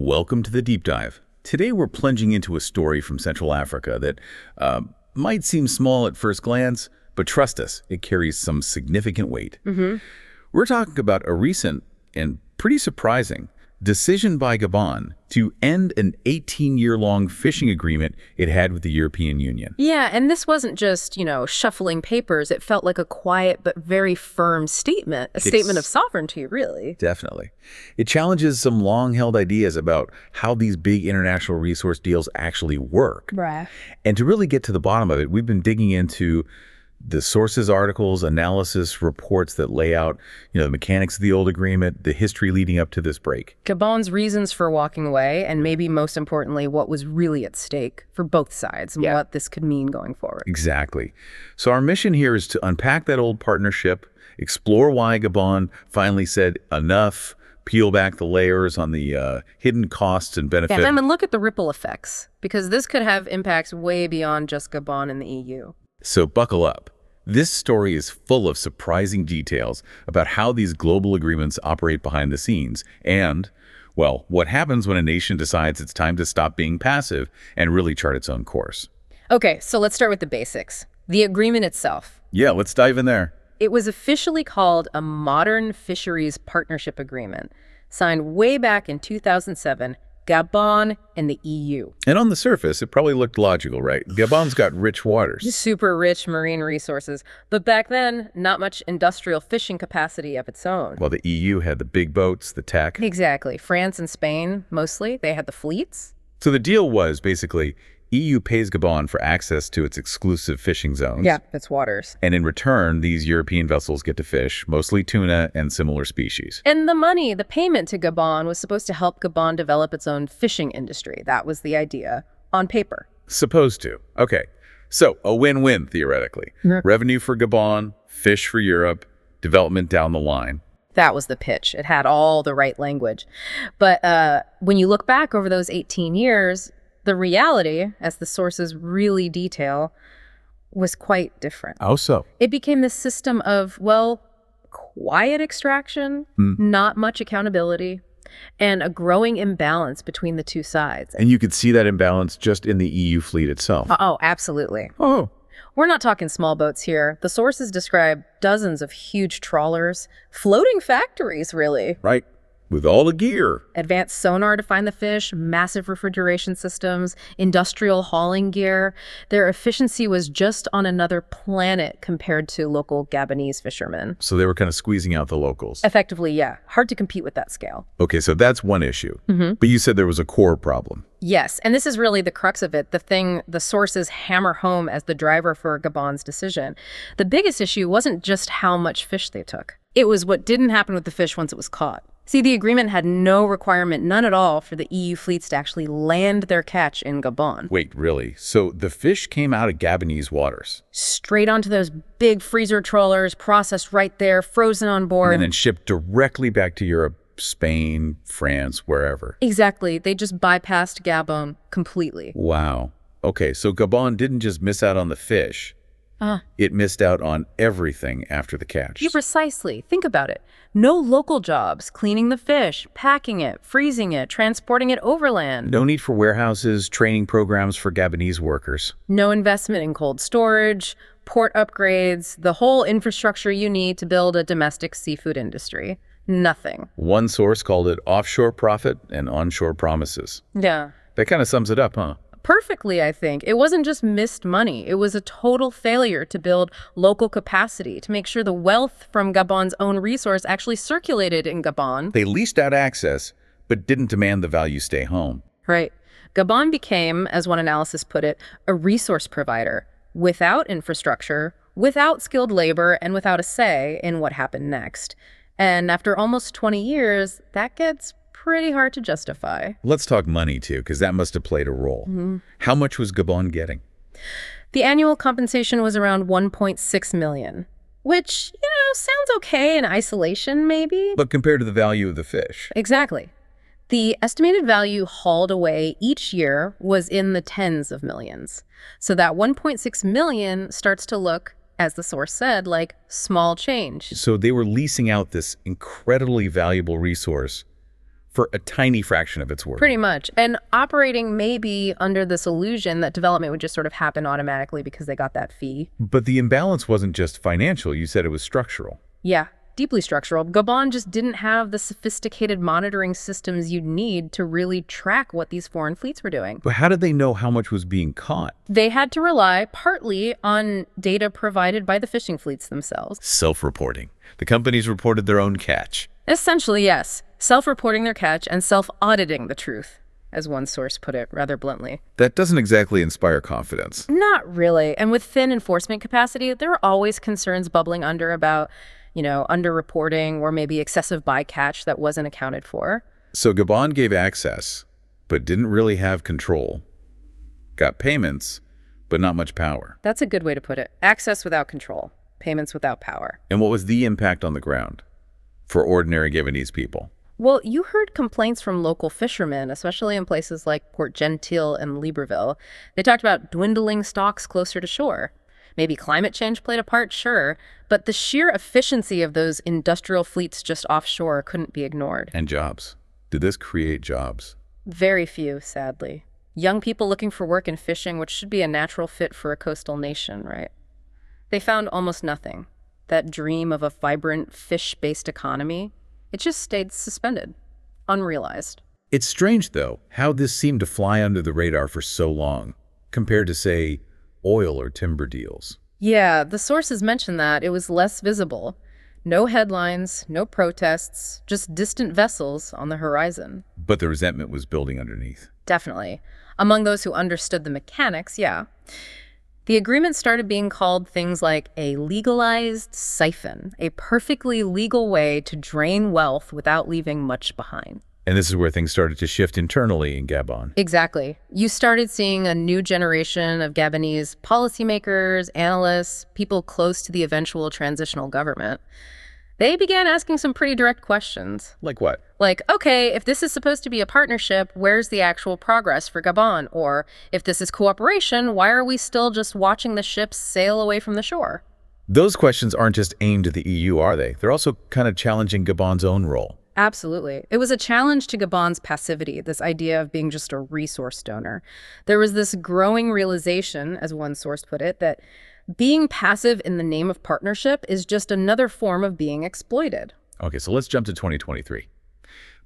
Welcome to the Deep Dive. Today we're plunging into a story from Central Africa that might seem small at first glance, but trust us, it carries some significant weight. We're talking about a recent and pretty surprising decision by Gabon to end an 18-year-long fishing agreement it had with the European Union. Yeah, and this wasn't just, shuffling papers. It felt like a quiet but very firm statement, a statement of sovereignty, really. Definitely. It challenges some long-held ideas about how these big international resource deals actually work. Right. And to really get to the bottom of it, we've been digging into the sources, articles, analysis, reports that lay out, the mechanics of the old agreement, the history leading up to this break. Gabon's reasons for walking away, and maybe most importantly, what was really at stake for both sides and what this could mean going forward. Exactly. So our mission here is to unpack that old partnership, explore why Gabon finally said enough, peel back the layers on the hidden costs and benefits. Yeah, and look at the ripple effects, because this could have impacts way beyond just Gabon and the EU. So buckle up. This story is full of surprising details about how these global agreements operate behind the scenes and, well, what happens when a nation decides it's time to stop being passive and really chart its own course. Okay, so let's start with the basics. The agreement itself. Yeah, let's dive in there. It was officially called a Modern Fisheries Partnership Agreement, signed way back in 2007, Gabon and the EU. And on the surface, it probably looked logical, right? Gabon's got rich waters. Super rich marine resources. But back then, not much industrial fishing capacity of its own. While the EU had the big boats, the tech. Exactly. France and Spain, mostly, they had the fleets. So the deal was basically EU pays Gabon for access to its exclusive fishing zones. Yeah, its waters. And in return, these European vessels get to fish, mostly tuna and similar species. And the money, the payment to Gabon was supposed to help Gabon develop its own fishing industry. That was the idea, on paper. Supposed to. Okay. So a win-win, theoretically. Revenue for Gabon, fish for Europe, development down the line. That was the pitch. It had all the right language. But when you look back over those 18 years, the reality, as the sources really detail, was quite different. How so? It became this system of, quiet extraction, not much accountability, and a growing imbalance between the two sides. And you could see that imbalance just in the EU fleet itself. Oh, absolutely. Oh. We're not talking small boats here. The sources describe dozens of huge trawlers, floating factories, really. Right. With all the gear. Advanced sonar to find the fish, massive refrigeration systems, industrial hauling gear. Their efficiency was just on another planet compared to local Gabonese fishermen. So they were kind of squeezing out the locals. Effectively, yeah. Hard to compete with that scale. Okay, so that's one issue. But you said there was a core problem. Yes, and this is really the crux of it, the thing the sources hammer home as the driver for Gabon's decision. The biggest issue wasn't just how much fish they took. It was what didn't happen with the fish once it was caught. See, the agreement had no requirement, none at all, for the EU fleets to actually land their catch in Gabon. Wait, really? So the fish came out of Gabonese waters? Straight onto those big freezer trawlers, processed right there, frozen on board. And then shipped directly back to Europe, Spain, France, wherever. Exactly. They just bypassed Gabon completely. Wow. Okay, so Gabon didn't just miss out on the fish. It missed out on everything after the catch. Yeah, precisely. Think about it. No local jobs, cleaning the fish, packing it, freezing it, transporting it overland. No need for warehouses, training programs for Gabonese workers. No investment in cold storage, port upgrades, the whole infrastructure you need to build a domestic seafood industry. Nothing. One source called it offshore profit and onshore promises. Yeah. That kind of sums it up, huh? Perfectly, I think. It wasn't just missed money. It was a total failure to build local capacity, to make sure the wealth from Gabon's own resource actually circulated in Gabon. They leased out access, but didn't demand the value stay home. Right. Gabon became, as one analysis put it, a resource provider without infrastructure, without skilled labor, and without a say in what happened next. And after almost 20 years, that gets pretty hard to justify. Let's talk money, too, because that must have played a role. How much was Gabon getting? The annual compensation was around 1.6 million, which, sounds okay in isolation, maybe. But compared to the value of the fish. Exactly. The estimated value hauled away each year was in the tens of millions. So that 1.6 million starts to look, as the source said, like small change. So they were leasing out this incredibly valuable resource for a tiny fraction of its worth. Pretty much. And operating maybe under this illusion that development would just sort of happen automatically because they got that fee. But the imbalance wasn't just financial. You said it was structural. Yeah, deeply structural. Gabon just didn't have the sophisticated monitoring systems you'd need to really track what these foreign fleets were doing. But how did they know how much was being caught? They had to rely partly on data provided by the fishing fleets themselves. Self-reporting. The companies reported their own catch. Essentially, yes. Self-reporting their catch and self-auditing the truth, as one source put it rather bluntly. That doesn't exactly inspire confidence. Not really. And with thin enforcement capacity, there are always concerns bubbling under about, underreporting or maybe excessive bycatch that wasn't accounted for. So Gabon gave access, but didn't really have control. Got payments, but not much power. That's a good way to put it. Access without control, payments without power. And what was the impact on the ground for ordinary Gabonese people? Well, you heard complaints from local fishermen, especially in places like Port Gentil and Libreville. They talked about dwindling stocks closer to shore. Maybe climate change played a part, sure, but the sheer efficiency of those industrial fleets just offshore couldn't be ignored. And jobs. Did this create jobs? Very few, sadly. Young people looking for work in fishing, which should be a natural fit for a coastal nation, right? They found almost nothing. That dream of a vibrant fish-based economy, it just stayed suspended, unrealized. It's strange, though, how this seemed to fly under the radar for so long, compared to, say, oil or timber deals. Yeah, the sources mentioned that it was less visible. No headlines, no protests, just distant vessels on the horizon. But the resentment was building underneath. Definitely. Among those who understood the mechanics, yeah. The agreement started being called things like a legalized siphon, a perfectly legal way to drain wealth without leaving much behind. And this is where things started to shift internally in Gabon. Exactly. You started seeing a new generation of Gabonese policymakers, analysts, people close to the eventual transitional government. They began asking some pretty direct questions. Like what? Like, okay, if this is supposed to be a partnership, where's the actual progress for Gabon? Or if this is cooperation, why are we still just watching the ships sail away from the shore? Those questions aren't just aimed at the EU, are they? They're also kind of challenging Gabon's own role. Absolutely. It was a challenge to Gabon's passivity, this idea of being just a resource donor. There was this growing realization, as one source put it, that being passive in the name of partnership is just another form of being exploited. Okay, so let's jump to 2023.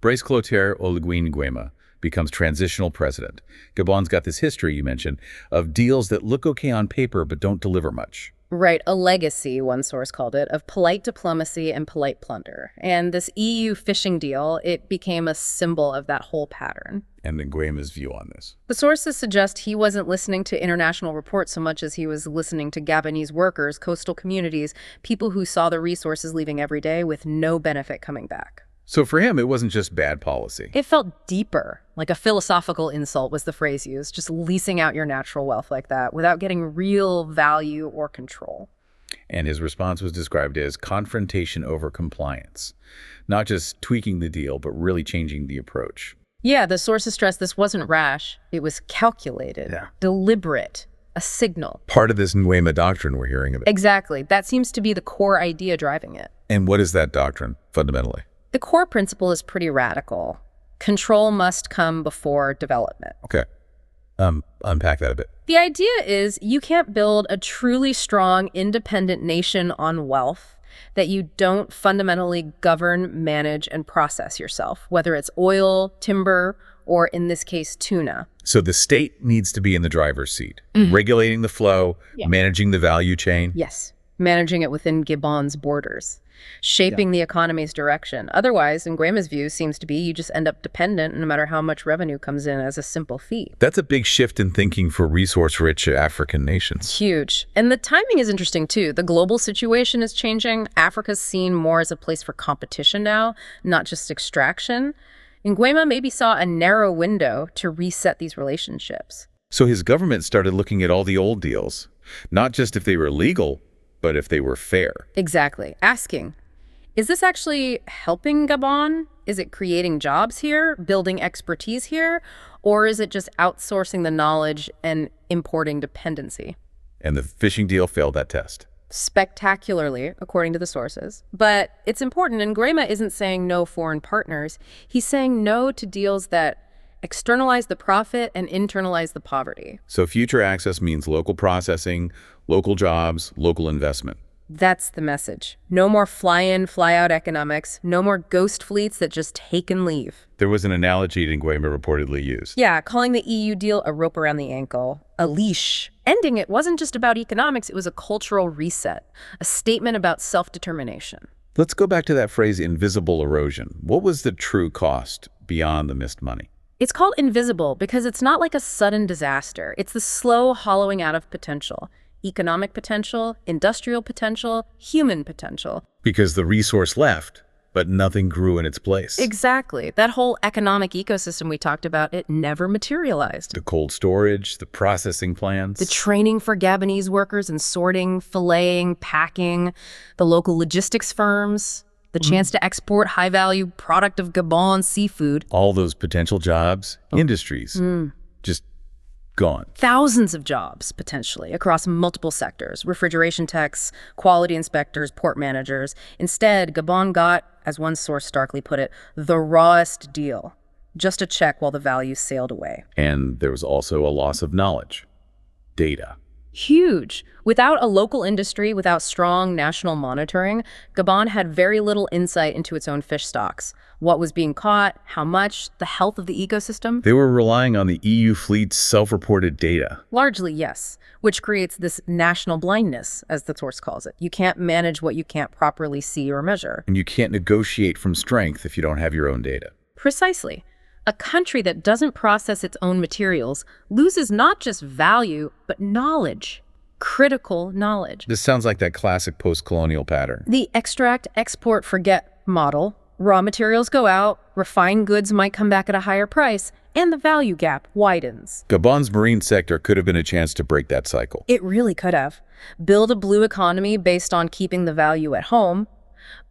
Brice Clotaire Oligui Nguema becomes transitional president. Gabon's got this history, you mentioned, of deals that look okay on paper but don't deliver much. Right, a legacy, one source called it, of polite diplomacy and polite plunder. And this EU fishing deal, it became a symbol of that whole pattern. And Nguema's view on this. The sources suggest he wasn't listening to international reports so much as he was listening to Gabonese workers, coastal communities, people who saw the resources leaving every day with no benefit coming back. So for him, it wasn't just bad policy. It felt deeper, like a philosophical insult was the phrase used, just leasing out your natural wealth like that without getting real value or control. And his response was described as confrontation over compliance. Not just tweaking the deal, but really changing the approach. Yeah, the sources stressed this wasn't rash. It was calculated, deliberate, a signal. Part of this Nguema doctrine we're hearing about. Exactly. That seems to be the core idea driving it. And what is that doctrine, fundamentally? The core principle is pretty radical. Control must come before development. Okay. Unpack that a bit. The idea is you can't build a truly strong, independent nation on wealth that you don't fundamentally govern, manage, and process yourself, whether it's oil, timber, or in this case, tuna. So the state needs to be in the driver's seat, regulating the flow, managing the value chain. Yes, managing it within Gabon's borders, shaping the economy's direction. Otherwise, in Nguema's view, seems to be you just end up dependent no matter how much revenue comes in as a simple fee. That's a big shift in thinking for resource-rich African nations. Huge. And the timing is interesting, too. The global situation is changing. Africa's seen more as a place for competition now, not just extraction. Nguema maybe saw a narrow window to reset these relationships. So his government started looking at all the old deals, not just if they were legal, but if they were fair. Exactly. Asking, is this actually helping Gabon? Is it creating jobs here, building expertise here? Or is it just outsourcing the knowledge and importing dependency? And the fishing deal failed that test. spectacularly, according to the sources. But it's important, and Nguema isn't saying no foreign partners. He's saying no to deals that externalize the profit and internalize the poverty. So future access means local processing, local jobs, local investment. That's the message. No more fly-in, fly-out economics. No more ghost fleets that just take and leave. There was an analogy Nguema reportedly used. Yeah, calling the EU deal a rope around the ankle, a leash. Ending it wasn't just about economics, it was a cultural reset, a statement about self-determination. Let's go back to that phrase, invisible erosion. What was the true cost beyond the missed money? It's called invisible because it's not like a sudden disaster. It's the slow hollowing out of potential. Economic potential, industrial potential, human potential. Because the resource left, but nothing grew in its place. Exactly. That whole economic ecosystem we talked about, it never materialized. The cold storage, the processing plants. The training for Gabonese workers in sorting, filleting, packing, the local logistics firms, the chance to export high-value product of Gabon seafood. All those potential jobs, industries, just gone. Thousands of jobs, potentially, across multiple sectors. Refrigeration techs, quality inspectors, port managers. Instead, Gabon got, as one source starkly put it, the rawest deal. Just a check while the values sailed away. And there was also a loss of knowledge. Data. Huge. Without a local industry, without strong national monitoring, Gabon had very little insight into its own fish stocks. What was being caught, how much, the health of the ecosystem. They were relying on the EU fleet's self-reported data. Largely, yes, which creates this national blindness, as the source calls it. You can't manage what you can't properly see or measure. And you can't negotiate from strength if you don't have your own data. Precisely. A country that doesn't process its own materials loses not just value, but knowledge. Critical knowledge. This sounds like that classic post-colonial pattern. The extract, export, forget model. Raw materials go out, refined goods might come back at a higher price, and the value gap widens. Gabon's marine sector could have been a chance to break that cycle. It really could have. Build a blue economy based on keeping the value at home.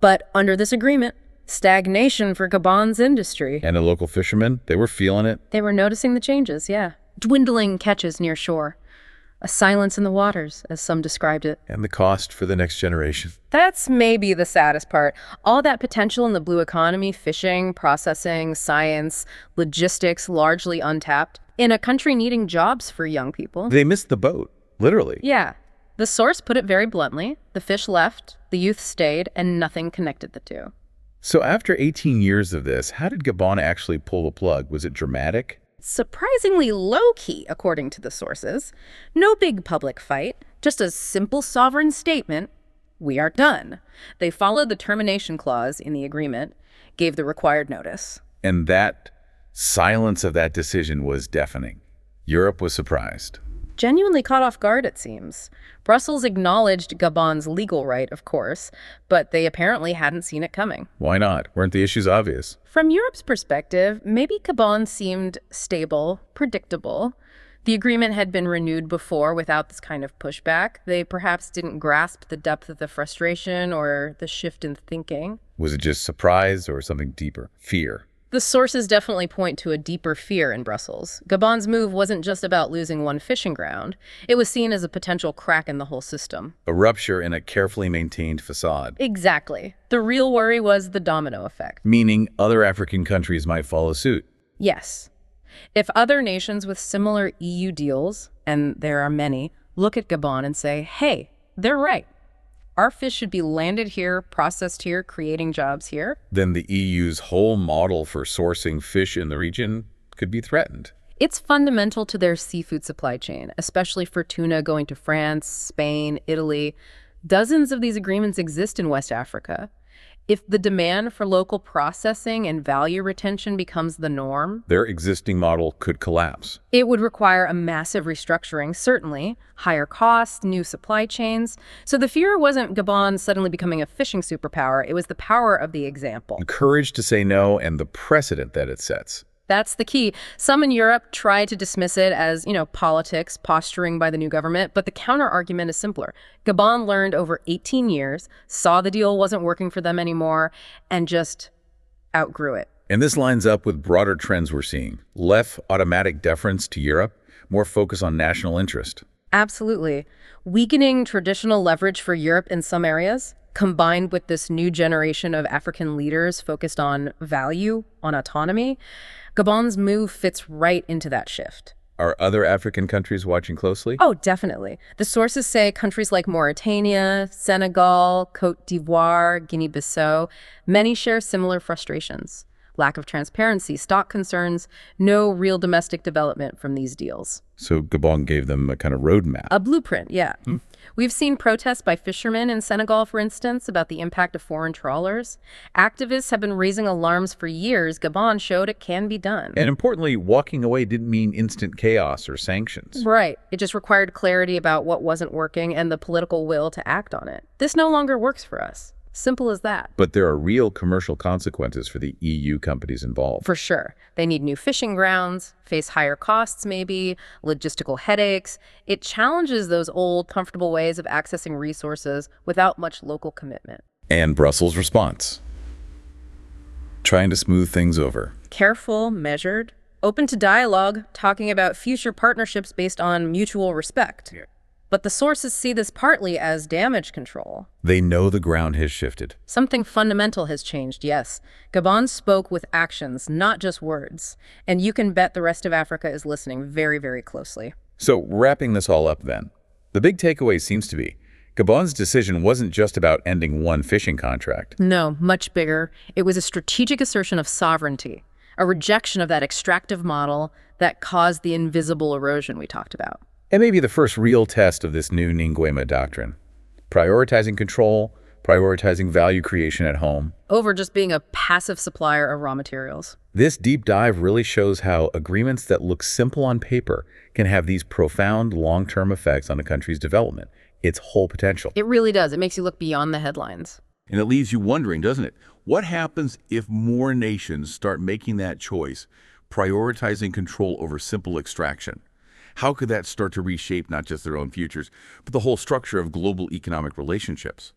But under this agreement, stagnation for Gabon's industry. And the local fishermen, they were feeling it. They were noticing the changes, yeah. Dwindling catches near shore. A silence in the waters, as some described it. And the cost for the next generation. That's maybe the saddest part. All that potential in the blue economy, fishing, processing, science, logistics, largely untapped, in a country needing jobs for young people. They missed the boat, literally. Yeah. The source put it very bluntly. The fish left, the youth stayed, and nothing connected the two. So after 18 years of this, how did Gabon actually pull the plug? Was it dramatic? Surprisingly low-key, according to the sources. No big public fight, just a simple sovereign statement, we are done. They followed the termination clause in the agreement, gave the required notice. And that silence of that decision was deafening. Europe was surprised. Genuinely caught off guard, it seems. Brussels acknowledged Gabon's legal right, of course, but they apparently hadn't seen it coming. Why not? Weren't the issues obvious? From Europe's perspective, maybe Gabon seemed stable, predictable. The agreement had been renewed before without this kind of pushback. They perhaps didn't grasp the depth of the frustration or the shift in thinking. Was it just surprise or something deeper? Fear. The sources definitely point to a deeper fear in Brussels. Gabon's move wasn't just about losing one fishing ground. It was seen as a potential crack in the whole system. A rupture in a carefully maintained facade. Exactly. The real worry was the domino effect. Meaning other African countries might follow suit. Yes. If other nations with similar EU deals, and there are many, look at Gabon and say, hey, they're right. Our fish should be landed here, processed here, creating jobs here. Then the EU's whole model for sourcing fish in the region could be threatened. It's fundamental to their seafood supply chain, especially for tuna going to France, Spain, Italy. Dozens of these agreements exist in West Africa. If the demand for local processing and value retention becomes the norm, their existing model could collapse. It would require a massive restructuring, certainly, higher costs, new supply chains. So the fear wasn't Gabon suddenly becoming a fishing superpower, it was the power of the example. The courage to say no and the precedent that it sets. That's the key. Some in Europe try to dismiss it as, politics, posturing by the new government, but the counter-argument is simpler. Gabon learned over 18 years, saw the deal wasn't working for them anymore, and just outgrew it. And this lines up with broader trends we're seeing. Less automatic deference to Europe, more focus on national interest. Absolutely. Weakening traditional leverage for Europe in some areas, combined with this new generation of African leaders focused on value, on autonomy, Gabon's move fits right into that shift. Are other African countries watching closely? Oh, definitely. The sources say countries like Mauritania, Senegal, Cote d'Ivoire, Guinea-Bissau, many share similar frustrations. Lack of transparency, stock concerns, no real domestic development from these deals. So Gabon gave them a kind of roadmap. A blueprint, yeah. We've seen protests by fishermen in Senegal, for instance, about the impact of foreign trawlers. Activists have been raising alarms for years. Gabon showed it can be done. And importantly, walking away didn't mean instant chaos or sanctions. Right. It just required clarity about what wasn't working and the political will to act on it. This no longer works for us. Simple as that. But there are real commercial consequences for the EU companies involved. For sure. They need new fishing grounds, face higher costs maybe, logistical headaches. It challenges those old, comfortable ways of accessing resources without much local commitment. And Brussels' response. Trying to smooth things over. Careful, measured, open to dialogue, talking about future partnerships based on mutual respect. Yeah. But the sources see this partly as damage control. They know the ground has shifted. Something fundamental has changed, yes. Gabon spoke with actions, not just words. And you can bet the rest of Africa is listening very, very closely. So wrapping this all up then, the big takeaway seems to be Gabon's decision wasn't just about ending one fishing contract. No, much bigger. It was a strategic assertion of sovereignty, a rejection of that extractive model that caused the invisible erosion we talked about. And maybe the first real test of this new Nguema doctrine. Prioritizing control, prioritizing value creation at home. Over just being a passive supplier of raw materials. This deep dive really shows how agreements that look simple on paper can have these profound long-term effects on a country's development, its whole potential. It really does. It makes you look beyond the headlines. And it leaves you wondering, doesn't it? What happens if more nations start making that choice, prioritizing control over simple extraction? How could that start to reshape not just their own futures, but the whole structure of global economic relationships?